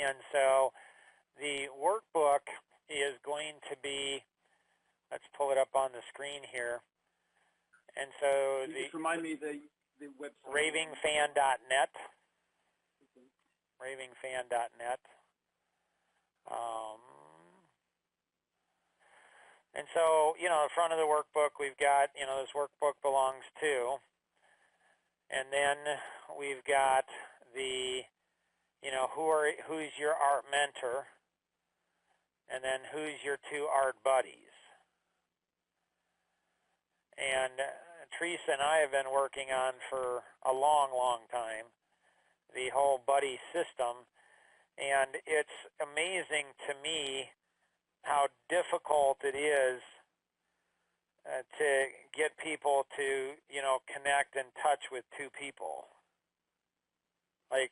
And so the workbook is going to be, let's pull it up on the screen here. And so just remind me the website. ravingfan.net. Ravingfan.net. And so, you know, the front of the workbook, we've got, you know, this workbook belongs to. And then we've got the, you know, who's your art mentor, and then who's your 2 art buddies. And Teresa and I have been working on for a long, long time the whole buddy system, and it's amazing to me how difficult it is to get people to, you know, connect and touch with 2 people. Like,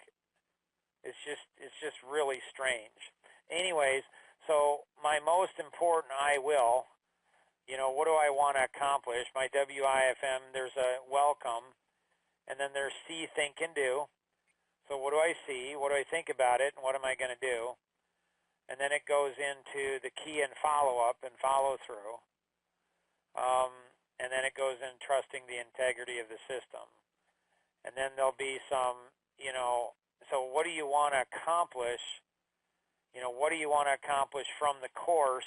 it's just really strange. Anyways, so my most important I will, you know, what do I want to accomplish? My WIFM, there's a welcome, and then there's see, think, and do. So what do I see? What do I think about it? And what am I going to do? And then it goes into the key and follow-up and follow-through. And then it goes in trusting the integrity of the system. And then there'll be some, you know, so what do you want to accomplish? You know, what do you want to accomplish from the course?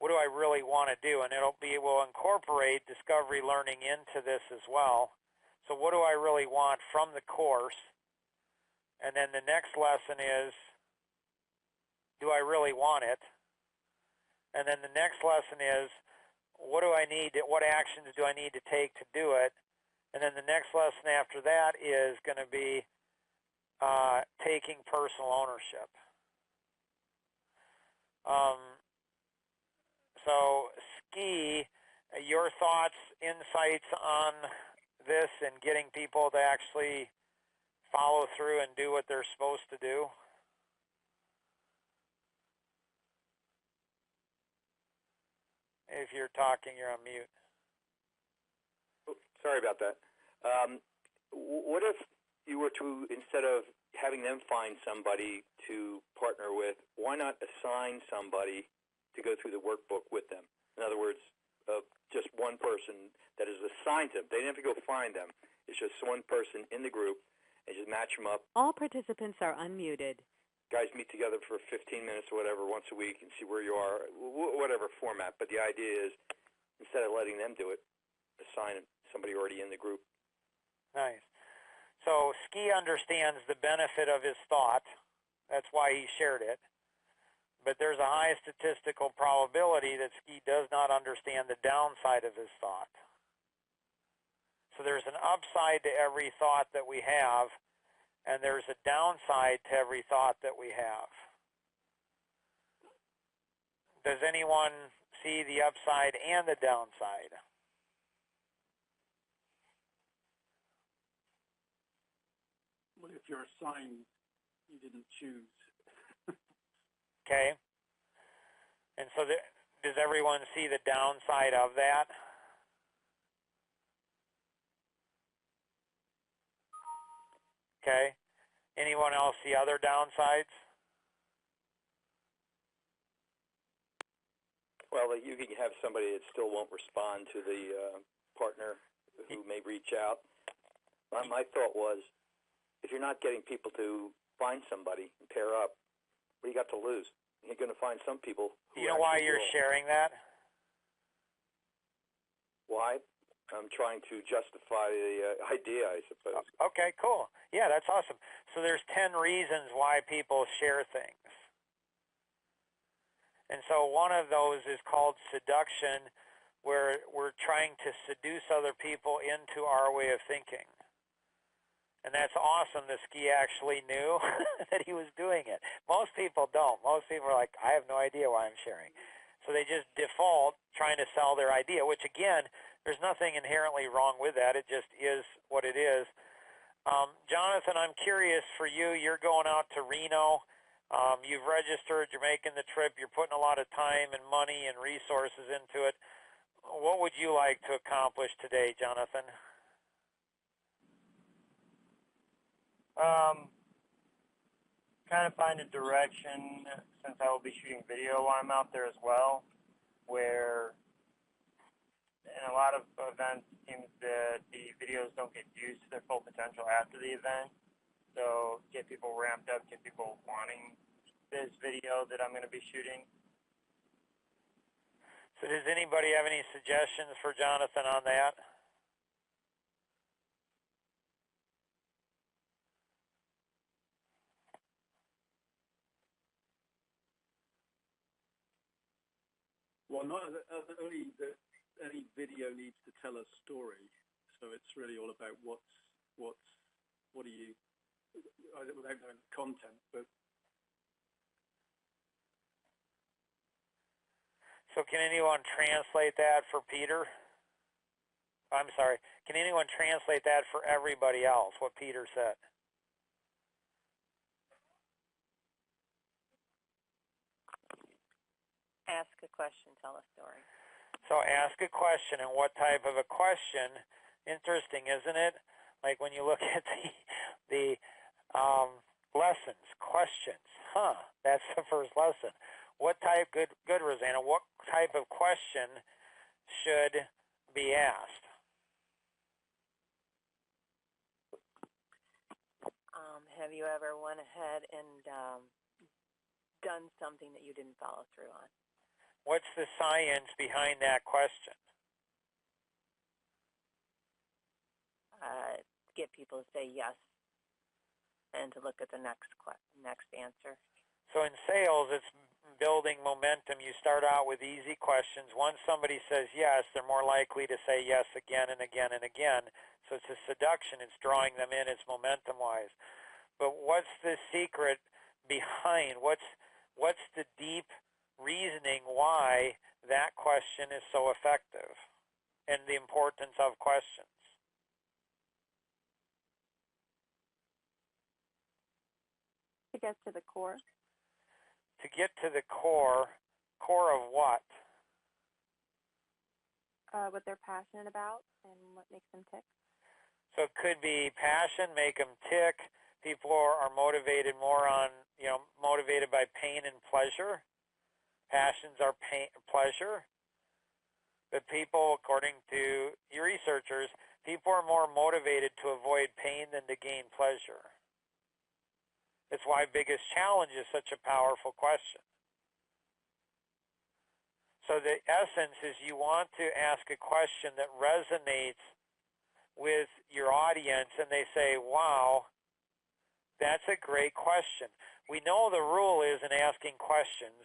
What do I really want to do? And we'll incorporate discovery learning into this as well. So what do I really want from the course? And then the next lesson is, do I really want it? And then the next lesson is, what do I need? What actions do I need to take to do it? And then the next lesson after that is going to be taking personal ownership. So, Ski, your thoughts, insights on this and getting people to actually follow through and do what they're supposed to do? If you're talking, you're on mute. Oh, sorry about that. What if you were to, instead of having them find somebody to partner with, why not assign somebody to go through the workbook with them? In other words, just one person that is assigned to them. They didn't have to go find them. It's just one person in the group, and just match them up. All participants are unmuted. Guys meet together for 15 minutes or whatever once a week and see where you are, whatever format. But the idea is, instead of letting them do it, assign somebody already in the group. Nice. So Ski understands the benefit of his thought. That's why he shared it. But there's a high statistical probability that Ski does not understand the downside of his thought. So there's an upside to every thought that we have, and there's a downside to every thought that we have. Does anyone see the upside and the downside? Well, if you're assigned, you didn't choose. Okay. And so does everyone see the downside of that? Okay. Anyone else see other downsides? Well, you can have somebody that still won't respond to the partner who may reach out. My thought was, if you're not getting people to find somebody and pair up, what do you got to lose? You're going to find some people who you know why you're sharing that? Why? I'm trying to justify the idea, I suppose. Okay, cool. Yeah, that's awesome. So there's 10 reasons why people share things. And so one of those is called seduction, where we're trying to seduce other people into our way of thinking. And that's awesome that Ski actually knew that he was doing it. Most people don't. Most people are like, I have no idea why I'm sharing. So they just default trying to sell their idea, which again, there's nothing inherently wrong with that. It just is what it is. Jonathan, I'm curious for you. You're going out to Reno. You've registered. You're making the trip. You're putting a lot of time and money and resources into it. What would you like to accomplish today, Jonathan? trying to find a direction, since I will be shooting video while I'm out there as well, where in a lot of events it seems that the videos don't get used to their full potential after the event. So get people ramped up, get people wanting this video that I'm going to be shooting. So does anybody have any suggestions for Jonathan on that? Well, not only that any video needs to tell a story, so it's really all about what do you, without knowing the content, but. So can anyone translate that for Peter? I'm sorry, can anyone translate that for everybody else, what Peter said? Ask a question, tell a story. So ask a question, and what type of a question? Interesting, isn't it? Like when you look at the lessons, questions. That's the first lesson. What type? Good, Rosanna. What type of question should be asked? Have you ever went ahead and done something that you didn't follow through on? What's the science behind that question? Get people to say yes and to look at the next answer. So in sales, it's building momentum. You start out with easy questions. Once somebody says yes, they're more likely to say yes again and again and again. So it's a seduction. It's drawing them in. It's momentum-wise. But what's the secret behind? What's the deep reasoning why that question is so effective and the importance of questions? To get to the core. To get to the core of what? What they're passionate about and what makes them tick. So it could be passion, make them tick. People are motivated more on, motivated by pain and pleasure. Passions are pleasure. But people, according to your researchers, people are more motivated to avoid pain than to gain pleasure. That's why biggest challenge is such a powerful question. So the essence is you want to ask a question that resonates with your audience and they say, wow, that's a great question. We know the rule is in asking questions,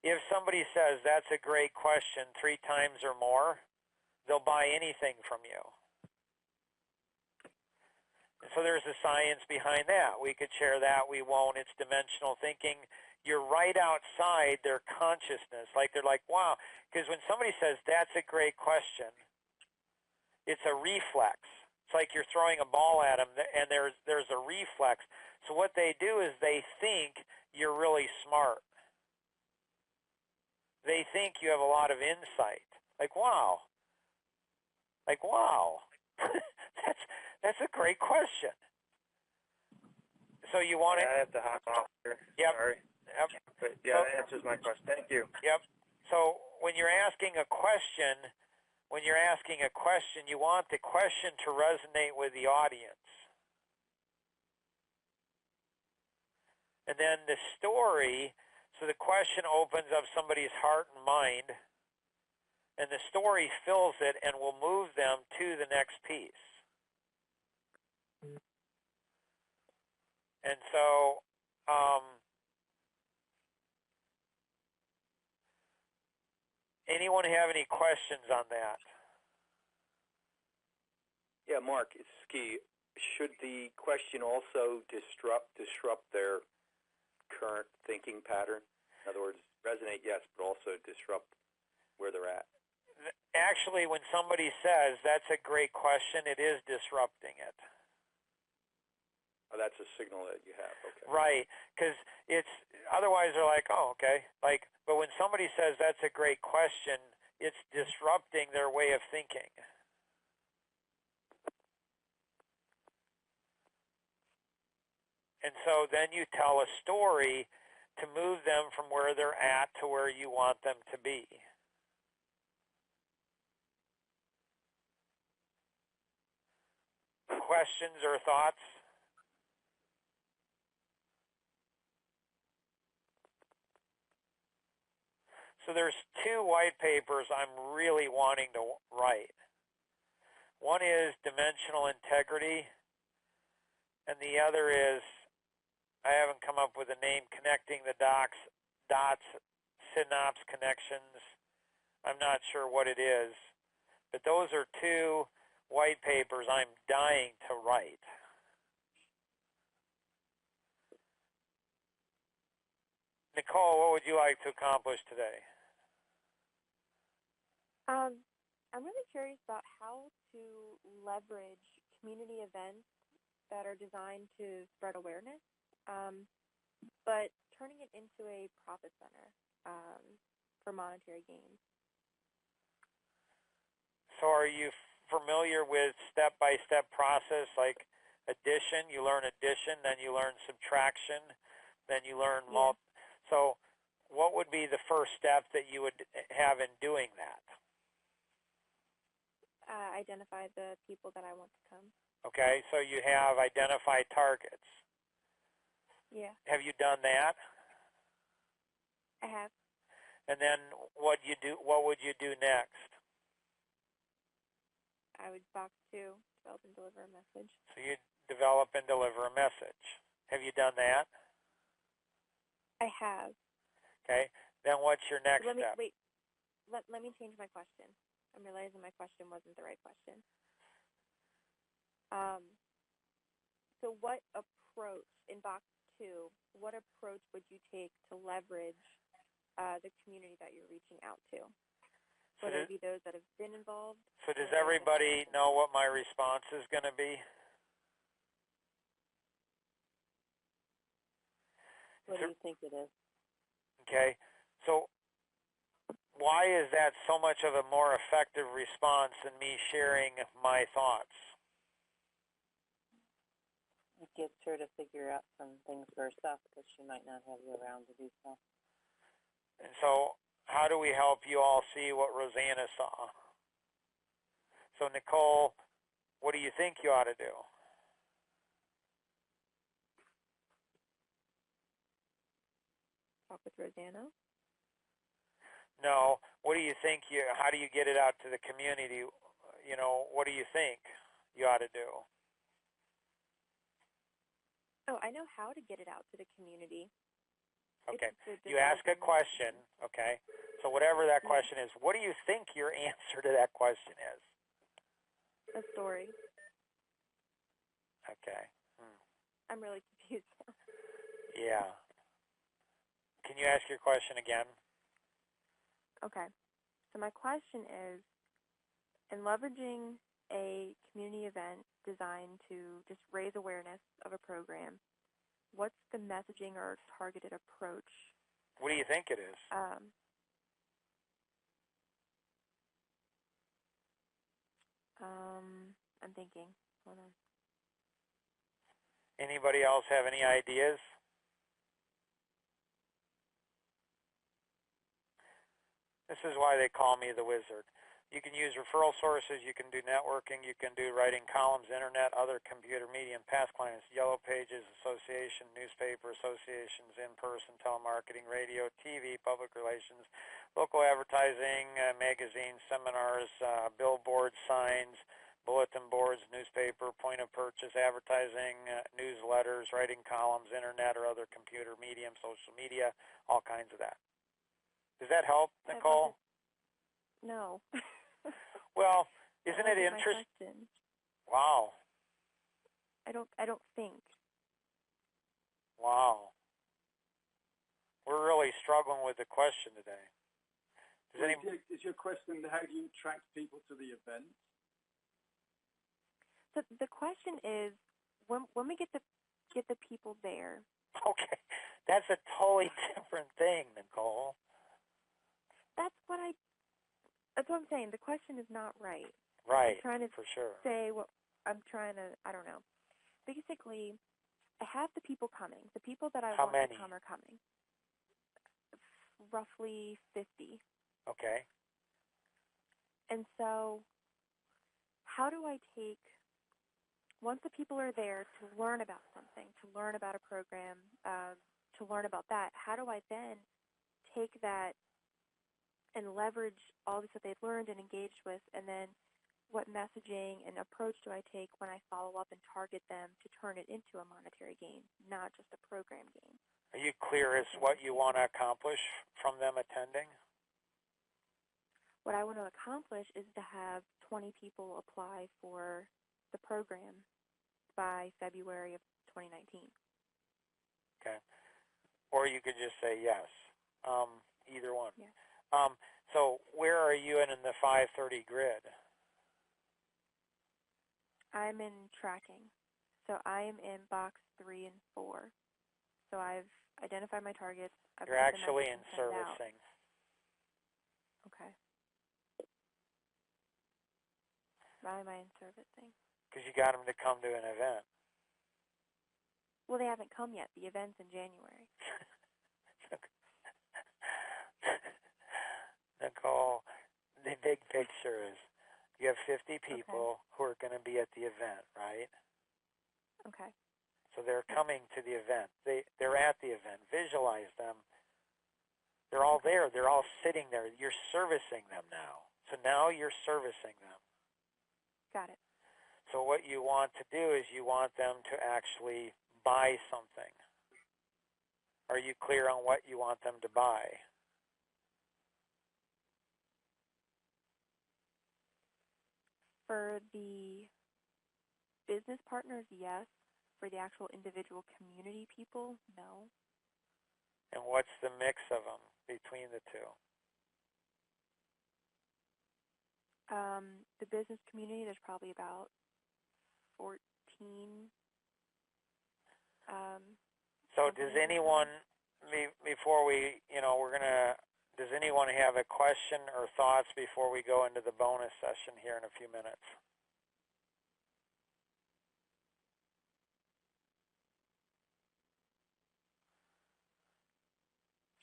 if somebody says that's a great question 3 times or more, they'll buy anything from you. And so there's a science behind that. We could share that. We won't. It's dimensional thinking. You're right outside their consciousness. Like they're like, wow. Because when somebody says that's a great question, it's a reflex. It's like you're throwing a ball at them, and there's a reflex. So what they do is they think you're really smart. They think you have a lot of insight. Like, wow. Like, wow. That's a great question. So you want I have to hop off here. Yep. Sorry. Yep. But yeah, that answers my question. Thank you. Yep. So when you're asking a question, you want the question to resonate with the audience. And then the story, so the question opens up somebody's heart and mind, and the story fills it and will move them to the next piece. And so, anyone have any questions on that? Yeah, Mark, it's Ski. Should the question also disrupt their current thinking pattern? In other words, resonate, yes, but also disrupt where they're at. Actually, when somebody says that's a great question, it is disrupting it. Oh, that's a signal that you have. Okay. Right, because it's otherwise they're like, oh, okay. But when somebody says that's a great question, it's disrupting their way of thinking. And so then you tell a story to move them from where they're at to where you want them to be. Questions or thoughts? So there's two white papers I'm really wanting to write. One is dimensional integrity, and the other is, I haven't come up with a name, connecting the dots, synapse connections. I'm not sure what it is, but those are two white papers I'm dying to write. Nicole, what would you like to accomplish today? I'm really curious about how to leverage community events that are designed to spread awareness, but turning it into a profit center for monetary gains. So are you familiar with step-by-step process like addition? You learn addition, then you learn subtraction, then you learn So what would be the first step that you would have in doing that? Identify the people that I want to come. Okay, so you have identified targets. Yeah. Have you done that? I have. And then what would you do next? I would box 2, develop and deliver a message. So you develop and deliver a message. Have you done that? I have. Okay, then what's your next step? Wait, let me change my question. I'm realizing my question wasn't the right question. So what approach, in box 2, what approach would you take to leverage the community that you're reaching out to? Whether it be those that have been involved. So does everybody know what my response is going to be? What do you think it is? Okay, so why is that so much of a more effective response than me sharing my thoughts? It gets her to figure out some things for herself because she might not have you around to do so. And so how do we help you all see what Rosanna saw? So Nicole, what do you think you ought to do? Talk with Rosanna? No, what do you think how do you get it out to the community? You know, what do you think you ought to do? Oh, I know how to get it out to the community. Okay, you ask a question, okay? So whatever that question is, what do you think your answer to that question is? A story. Okay. I'm really confused now. Yeah. Can you ask your question again? Okay. So my question is, in leveraging a community event designed to just raise awareness of a program, what's the messaging or targeted approach? What do you think it is? I'm thinking. Hold on. Anybody else have any ideas? This is why they call me the wizard. You can use referral sources, you can do networking, you can do writing columns, internet, other computer medium, past clients, yellow pages, association, newspaper associations, in-person, telemarketing, radio, TV, public relations, local advertising, magazines, seminars, billboards, signs, bulletin boards, newspaper, point of purchase, advertising, newsletters, writing columns, internet or other computer medium, social media, all kinds of that. Does that help, Nicole? No. Well, isn't it interesting? Wow. I don't think. Wow. We're really struggling with the question today. Is your question, how do you attract people to the event? So the question is, when we get the people there. Okay, that's a totally different thing, Nicole. That's what I'm saying. The question is not right. Right, I'm trying to for sure. say what I'm trying to, I don't know. Basically, I have the people coming. The people that I How want many? to come are coming. Roughly 50. Okay. And so how do I take, once the people are there to learn about something, to learn about a program, to learn about that, how do I then take that and leverage all this that they've learned and engaged with, and then what messaging and approach do I take when I follow up and target them to turn it into a monetary gain, not just a program gain? Are you clear as what you want to accomplish from them attending? What I want to accomplish is to have 20 people apply for the program by February of 2019. Okay. Or you could just say yes. Either one. Yes. So where are you in the 530 grid? I'm in tracking. So I am in box 3 and 4. So I've identified my targets. You're actually in servicing. Okay. Why am I in servicing? Because you got them to come to an event. Well, they haven't come yet. The event's in January. Nicole, the big picture is you have 50 people who are going to be at the event, right? Okay. So they're coming to the event. They're at the event. Visualize them. They're all there. They're all sitting there. You're servicing them now. So now you're servicing them. Got it. So what you want to do is you want them to actually buy something. Are you clear on what you want them to buy? For the business partners, yes. For the actual individual community people, no. And what's the mix of them between the two? The business community, there's probably about 14. So does anyone, before we, does anyone have a question or thoughts before we go into the bonus session here in a few minutes?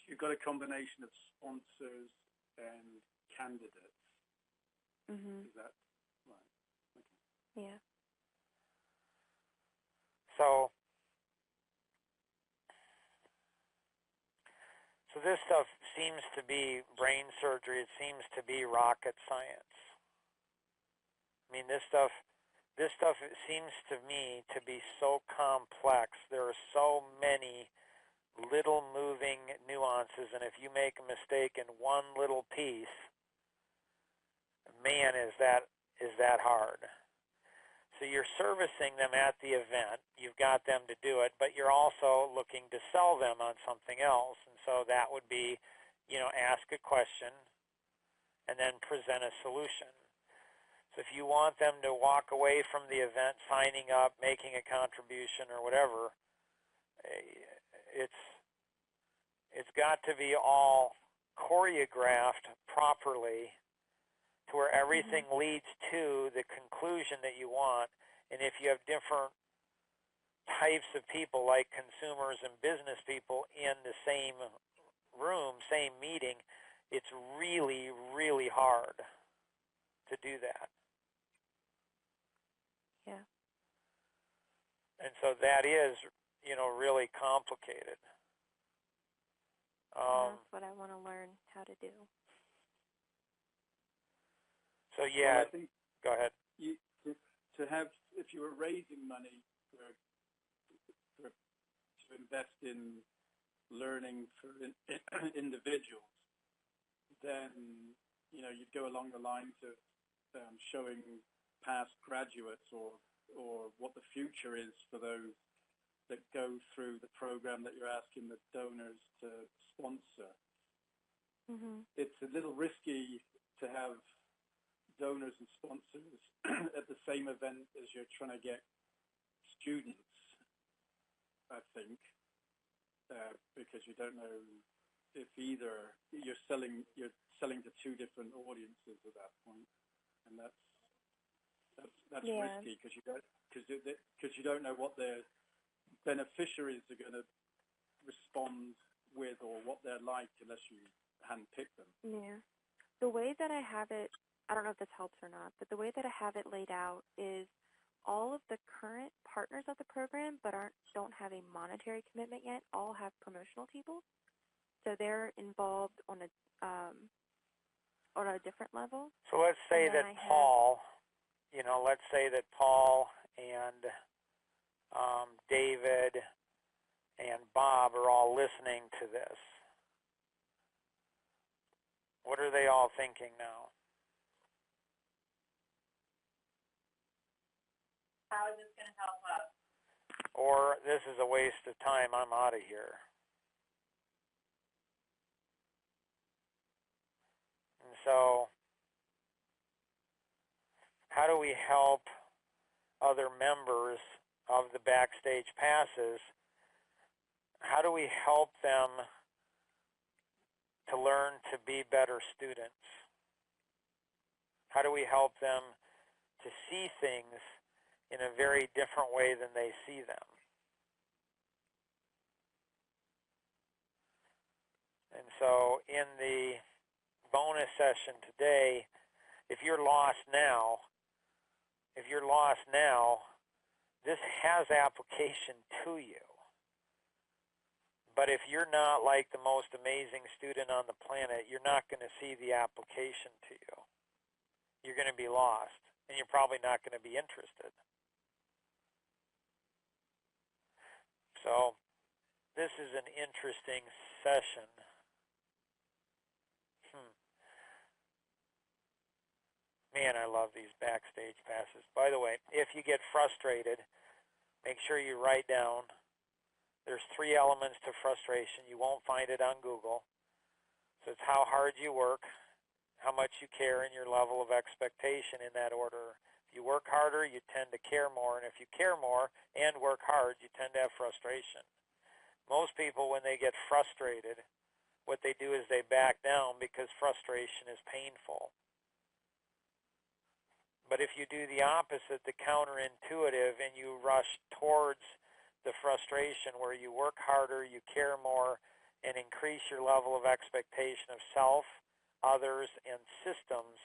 You've got a combination of sponsors and candidates. Mm-hmm. Is that right? Okay. Yeah. So this stuff seems to be brain surgery. It seems to be rocket science. I mean, this stuff it seems to me to be so complex. There are so many little moving nuances, and if you make a mistake in one little piece, man, is that hard. So you're servicing them at the event. You've got them to do it, but you're also looking to sell them on something else. And so that would be, ask a question and then present a solution. So if you want them to walk away from the event, signing up, making a contribution or whatever, it's got to be all choreographed properly to where everything leads to the conclusion that you want. And if you have different types of people, like consumers and business people in the same room, same meeting, it's really, really hard to do that. Yeah. And so that is, really complicated. That's what I want to learn how to do. So yeah, well, I think go ahead. If you were raising money to invest in learning for individuals, then you'd go along the lines of showing past graduates or what the future is for those that go through the program that you're asking the donors to sponsor. Mm-hmm. It's a little risky to have donors and sponsors at the same event as you're trying to get students, I think, because you don't know if either you're selling to two different audiences at that point, and that's risky because you don't know what their beneficiaries are going to respond with or what they're like unless you handpick them. Yeah. The way that I have it, I don't know if this helps or not, but the way that I have it laid out is all of the current partners of the program but don't have a monetary commitment yet, all have promotional people. So they're involved on a different level. So let's say that Paul, let's say that Paul and David and Bob are all listening to this. What are they all thinking now? How is this going to help us? Or this is a waste of time, I'm out of here. And so, how do we help other members of the Backstage Passes? How do we help them to learn to be better students? How do we help them to see things in a very different way than they see them? And so in the bonus session today, if you're lost now, this has application to you. But if you're not like the most amazing student on the planet, you're not going to see the application to you. You're going to be lost, and you're probably not going to be interested. So this is an interesting session. Man, I love these Backstage Passes. By the way, if you get frustrated, make sure you write down. There's 3 elements to frustration. You won't find it on Google. So it's how hard you work, how much you care, and your level of expectation in that order. If you work harder, you tend to care more. And if you care more and work hard, you tend to have frustration. Most people, when they get frustrated, what they do is they back down because frustration is painful. But if you do the opposite, the counterintuitive, and you rush towards the frustration where you work harder, you care more, and increase your level of expectation of self, others, and systems,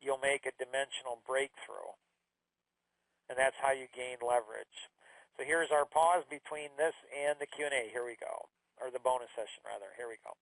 you'll make a dimensional breakthrough. And that's how you gain leverage. So here's our pause between this and the Q&A. Here we go. Or the bonus session, rather. Here we go.